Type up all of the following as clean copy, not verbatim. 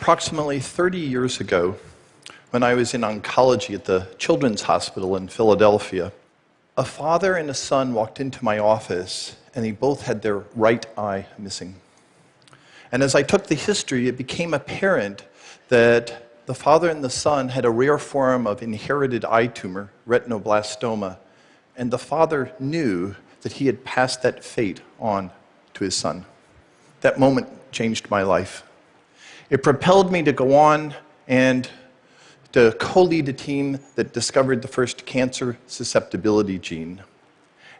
Approximately 30 years ago, when I was in oncology at the Children's Hospital in Philadelphia, a father and a son walked into my office, and they both had their right eye missing. And as I took the history, it became apparent that the father and the son had a rare form of inherited eye tumor, retinoblastoma, and the father knew that he had passed that fate on to his son. That moment changed my life. It propelled me to go on and to co-lead a team that discovered the first cancer susceptibility gene.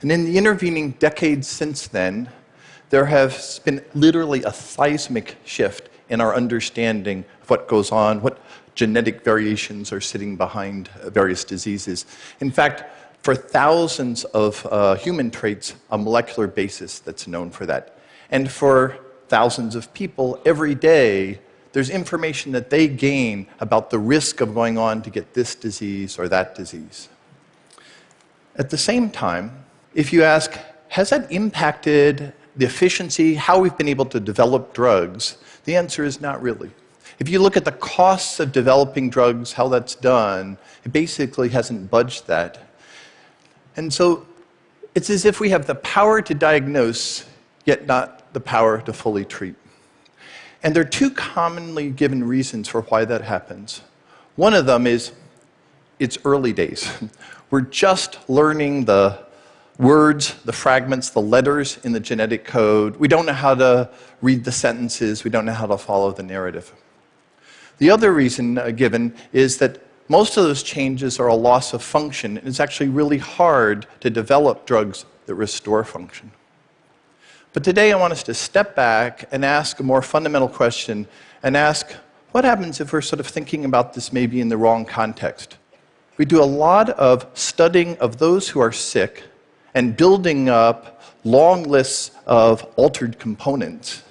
And in the intervening decades since then, there has been literally a seismic shift in our understanding of what goes on, what genetic variations are sitting behind various diseases. In fact, for thousands of human traits, a molecular basis that's known for that. And for thousands of people, every day, there's information that they gain about the risk of going on to get this disease or that disease. At the same time, if you ask, has that impacted the efficiency, how we've been able to develop drugs, the answer is not really. If you look at the costs of developing drugs, how that's done, it basically hasn't budged that. And so it's as if we have the power to diagnose, yet not the power to fully treat. And there are two commonly given reasons for why that happens. One of them is it's early days. We're just learning the words, the fragments, the letters in the genetic code. We don't know how to read the sentences. We don't know how to follow the narrative. The other reason given is that most of those changes are a loss of function, and it's actually really hard to develop drugs that restore function. But today I want us to step back and ask a more fundamental question and ask, what happens if we're sort of thinking about this maybe in the wrong context? We do a lot of studying of those who are sick and building up long lists of altered components.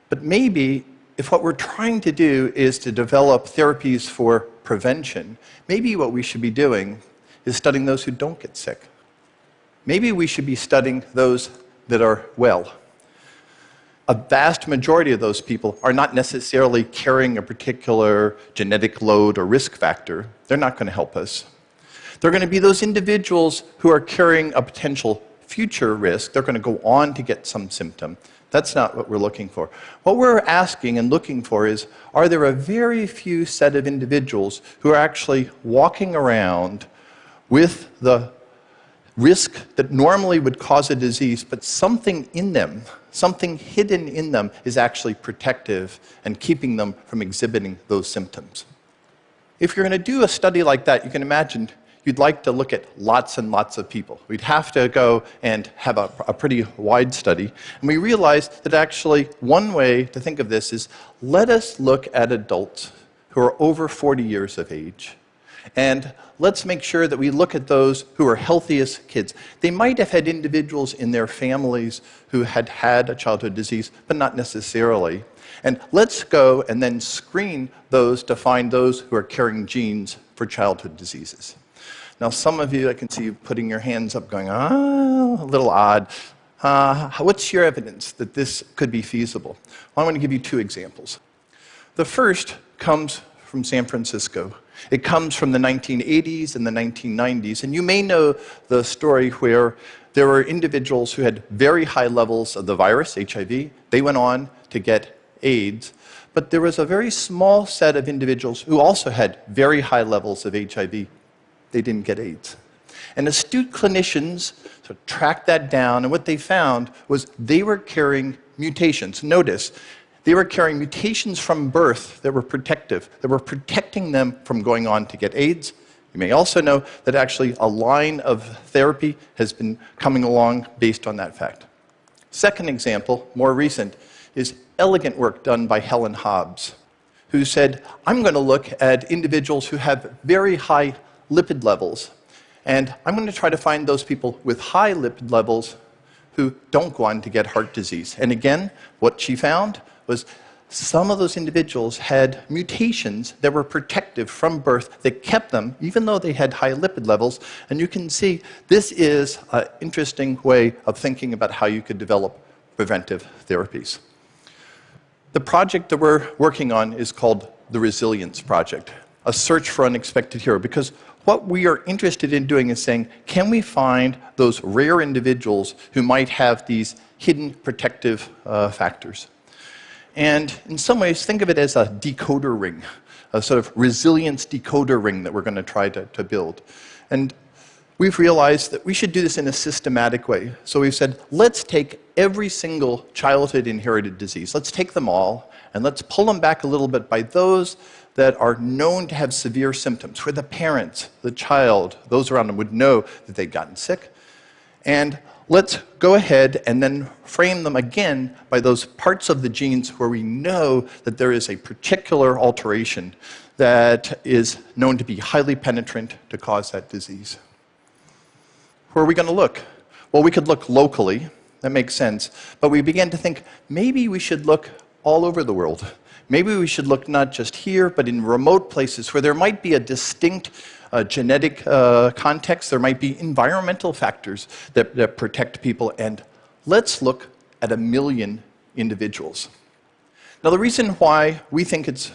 But maybe if what we're trying to do is to develop therapies for prevention, maybe what we should be doing is studying those who don't get sick. Maybe we should be studying those that are well. A vast majority of those people are not necessarily carrying a particular genetic load or risk factor. They're not going to help us. They're going to be those individuals who are carrying a potential future risk. They're going to go on to get some symptom. That's not what we're looking for. What we're asking and looking for is, are there a very few set of individuals who are actually walking around with the risk that normally would cause a disease, but something in them, something hidden in them, is actually protective and keeping them from exhibiting those symptoms. If you're going to do a study like that, you can imagine you'd like to look at lots and lots of people. We'd have to go and have a pretty wide study. And we realized that actually one way to think of this is, let us look at adults who are over 40 years of age. And let's make sure that we look at those who are healthiest kids. They might have had individuals in their families who had had a childhood disease, but not necessarily. And let's go and then screen those to find those who are carrying genes for childhood diseases. Now, some of you, I can see you putting your hands up going, a little odd. What's your evidence that this could be feasible? Well, I'm going to give you two examples. The first comes from San Francisco. It comes from the 1980s and the 1990s, and you may know the story where there were individuals who had very high levels of the virus, HIV. They went on to get AIDS, but there was a very small set of individuals who also had very high levels of HIV. They didn't get AIDS. And astute clinicians sort of tracked that down, and what they found was they were carrying mutations. Notice, they were carrying mutations from birth that were protective, that were protecting them from going on to get AIDS. You may also know that actually a line of therapy has been coming along based on that fact. Second example, more recent, is elegant work done by Helen Hobbs, who said, I'm going to look at individuals who have very high lipid levels, and I'm going to try to find those people with high lipid levels who don't go on to get heart disease. And again, what she found was some of those individuals had mutations that were protective from birth that kept them, even though they had high lipid levels. And you can see this is an interesting way of thinking about how you could develop preventive therapies. The project that we're working on is called the Resilience Project, a search for unexpected hero, because what we are interested in doing is saying, can we find those rare individuals who might have these hidden protective factors? And in some ways, think of it as a decoder ring, a sort of resilience decoder ring that we're going to try to build. And we've realized that we should do this in a systematic way. So we've said, let's take every single childhood inherited disease, let's take them all, and let's pull them back a little bit by those that are known to have severe symptoms, where the parents, the child, those around them would know that they'd gotten sick. And let's go ahead and then frame them again by those parts of the genes where we know that there is a particular alteration that is known to be highly penetrant to cause that disease. Where are we going to look? Well, we could look locally. That makes sense. But we began to think, maybe we should look all over the world. Maybe we should look not just here, but in remote places where there might be a distinct genetic context. There might be environmental factors that protect people. And let's look at 1 million individuals. Now, the reason why we think it's a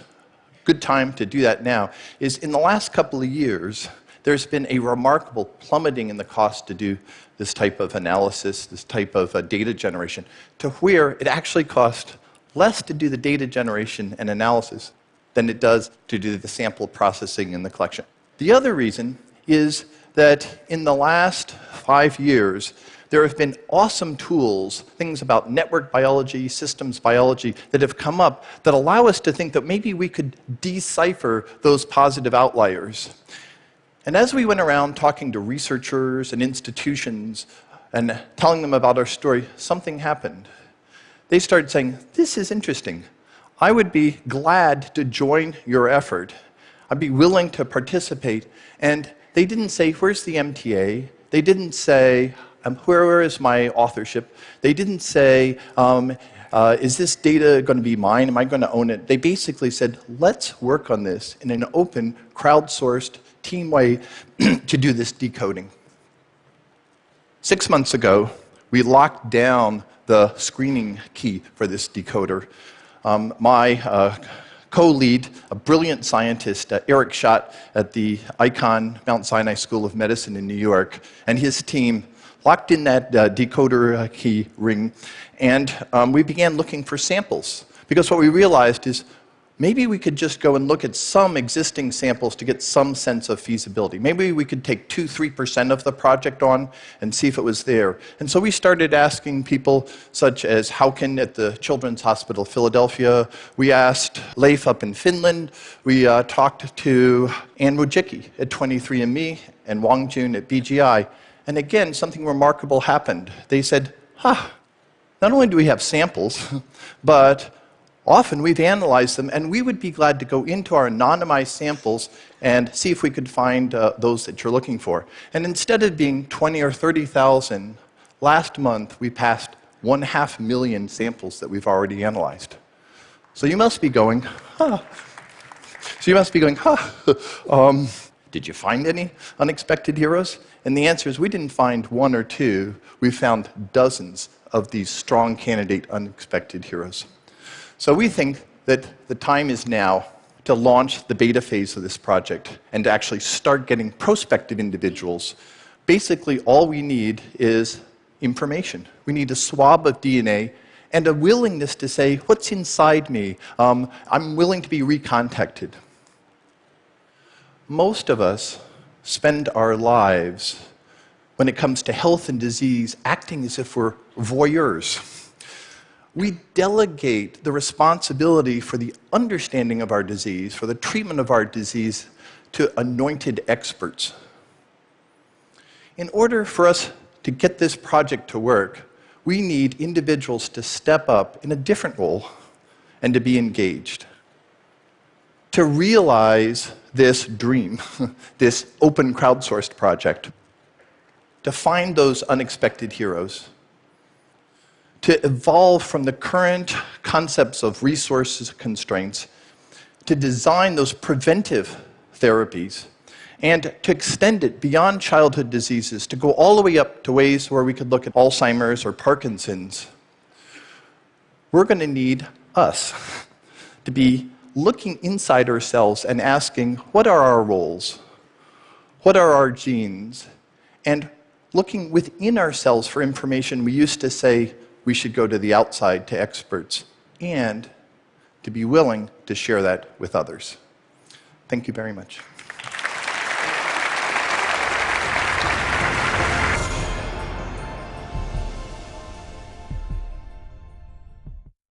good time to do that now is in the last couple of years, there's been a remarkable plummeting in the cost to do this type of analysis, this type of data generation, to where it actually costs less to do the data generation and analysis than it does to do the sample processing and the collection. The other reason is that in the last 5 years, there have been awesome tools, things about network biology, systems biology, that have come up that allow us to think that maybe we could decipher those positive outliers. And as we went around talking to researchers and institutions and telling them about our story, something happened. They started saying, this is interesting. I would be glad to join your effort. I'd be willing to participate. And they didn't say, where's the MTA? They didn't say, where is my authorship? They didn't say, is this data going to be mine? Am I going to own it? They basically said, let's work on this in an open, crowdsourced, team way to do this decoding. 6 months ago, we locked down the screening key for this decoder. My co-lead, a brilliant scientist, Eric Schott at the Icahn Mount Sinai School of Medicine in New York, and his team locked in that decoder key ring, and we began looking for samples. Because what we realized is maybe we could just go and look at some existing samples to get some sense of feasibility. Maybe we could take 2-3% of the project on and see if it was there. And so we started asking people such as Hauken at the Children's Hospital of Philadelphia. We asked Leif up in Finland. We talked to Ann Wojcicki at 23andMe and Wang Jun at BGI. And again, something remarkable happened. They said, not only do we have samples, but often we've analyzed them, and we would be glad to go into our anonymized samples and see if we could find those that you're looking for. And instead of being 20 or 30,000, last month we passed 500,000 samples that we've already analyzed. So you must be going, did you find any unexpected heroes? And the answer is we didn't find 1 or 2. We found dozens of these strong candidate unexpected heroes. So we think that the time is now to launch the beta phase of this project and to actually start getting prospective individuals. Basically, all we need is information. We need a swab of DNA and a willingness to say, what's inside me? I'm willing to be recontacted. Most of us spend our lives, when it comes to health and disease, acting as if we're voyeurs. We delegate the responsibility for the understanding of our disease, for the treatment of our disease, to anointed experts. In order for us to get this project to work, we need individuals to step up in a different role and to be engaged. To realize this dream, this open crowdsourced project, to find those unexpected heroes, to evolve from the current concepts of resources constraints, to design those preventive therapies, and to extend it beyond childhood diseases, to go all the way up to ways where we could look at Alzheimer's or Parkinson's. We're going to need us, to be looking inside ourselves and asking, what are our roles? What are our genes? And looking within ourselves for information. We used to say we should go to the outside, to experts, and to be willing to share that with others. Thank you very much.